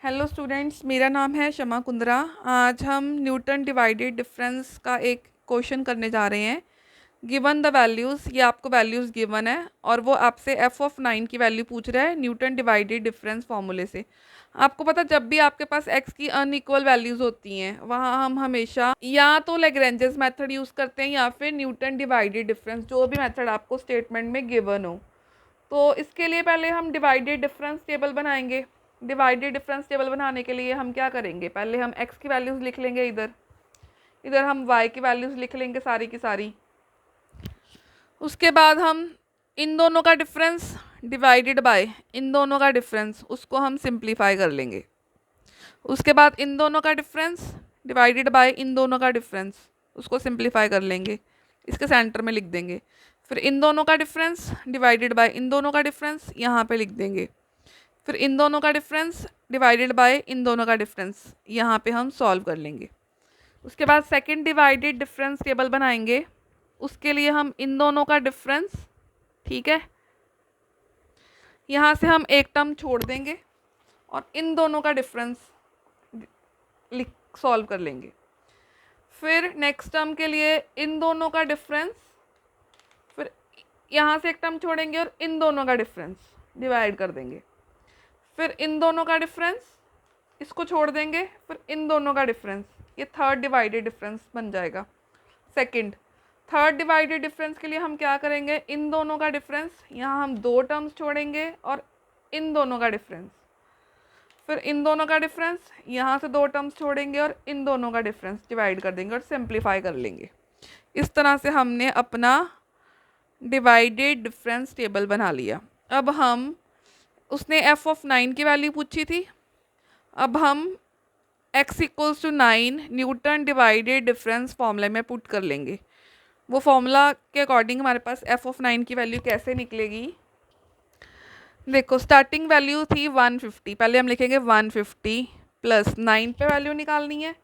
Hello students, मेरा नाम है शमा कुंद्रा। आज हम न्यूटन डिवाइडेड डिफरेंस का एक क्वेश्चन करने जा रहे हैं। गिवन द वैल्यूज़, ये आपको वैल्यूज़ गिवन है और वो आपसे एफ ऑफ 9 की वैल्यू पूछ रहा है न्यूटन डिवाइडेड डिफरेंस फार्मूले से। आपको पता, जब भी आपके पास एक्स की अनइक्वल वैल्यूज़ होती हैं वहाँ हम हमेशा या तो लेग्रेंजेस मेथड यूज़ करते हैं या फिर न्यूटन डिवाइडेड डिफरेंस, जो भी मेथड आपको स्टेटमेंट में गिवन हो। तो इसके लिए पहले हम डिवाइडेड डिफरेंस टेबल बनाएंगे। डिवाइडेड डिफरेंस टेबल बनाने के लिए हम क्या करेंगे, पहले हम x की वैल्यूज़ लिख लेंगे, इधर हम y की वैल्यूज़ लिख लेंगे सारी की सारी। उसके बाद हम इन दोनों का डिफरेंस डिवाइडेड बाय इन दोनों का डिफरेंस, उसको हम सिंप्लीफाई कर लेंगे। उसके बाद इन दोनों का डिफरेंस डिवाइडेड बाय इन दोनों का डिफरेंस, उसको सिंप्लीफाई कर लेंगे, इसके सेंटर में लिख देंगे। फिर इन दोनों का डिफरेंस डिवाइडेड बाय इन दोनों का डिफरेंस यहाँ पे लिख देंगे। फिर इन दोनों का डिफरेंस डिवाइडेड बाय इन दोनों का डिफरेंस यहाँ पे हम सॉल्व कर लेंगे। उसके बाद सेकंड डिवाइडेड डिफरेंस टेबल बनाएंगे। उसके लिए हम इन दोनों का डिफरेंस, ठीक है, यहाँ से हम एक टर्म छोड़ देंगे और इन दोनों का डिफरेंस लिख सॉल्व कर लेंगे। फिर नेक्स्ट टर्म के लिए इन दोनों का डिफरेंस, फिर यहाँ से एक टर्म छोड़ेंगे और इन दोनों का डिफरेंस डिवाइड कर देंगे। फिर इन दोनों का डिफरेंस, इसको छोड़ देंगे, फिर इन दोनों का डिफरेंस, ये थर्ड डिवाइडेड डिफरेंस बन जाएगा। सेकंड थर्ड डिवाइडेड डिफरेंस के लिए हम क्या करेंगे, इन दोनों का डिफरेंस, यहाँ हम दो टर्म्स छोड़ेंगे और इन दोनों का डिफरेंस, फिर इन दोनों का डिफरेंस, यहाँ से दो टर्म्स छोड़ेंगे और इन दोनों का डिफरेंस डिवाइड कर देंगे और सिंप्लीफाई कर लेंगे। इस तरह से हमने अपना डिवाइडेड डिफरेंस टेबल बना लिया। अब हम, उसने एफ ऑफ 9 की वैल्यू पूछी थी, अब हम x equals to 9 newton divided difference फॉर्मूले में पुट कर लेंगे। वो फॉर्मूला के अकॉर्डिंग हमारे पास एफ ऑफ 9 की वैल्यू कैसे निकलेगी, देखो स्टार्टिंग वैल्यू थी 150, पहले हम लिखेंगे 150 प्लस 9 पे वैल्यू निकालनी है,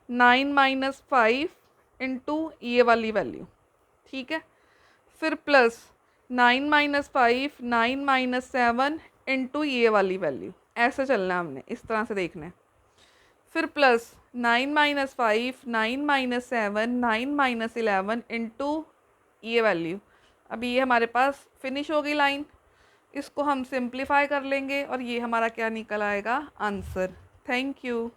9 माइनस 5 इंटू ये वाली वैल्यू, ठीक है। फिर प्लस 9 माइनस 5, 9 माइनस 7 इंटू ये वाली वैल्यू, ऐसे चलना है हमने, इस तरह से देखना है। फिर plus 9 minus 5, 9 minus 7, 9 minus 11 into ये वैल्यू। अभी ये हमारे पास फिनिश होगी लाइन, इसको हम सिंप्लीफाई कर लेंगे और ये हमारा क्या निकल आएगा, आंसर। Thank you.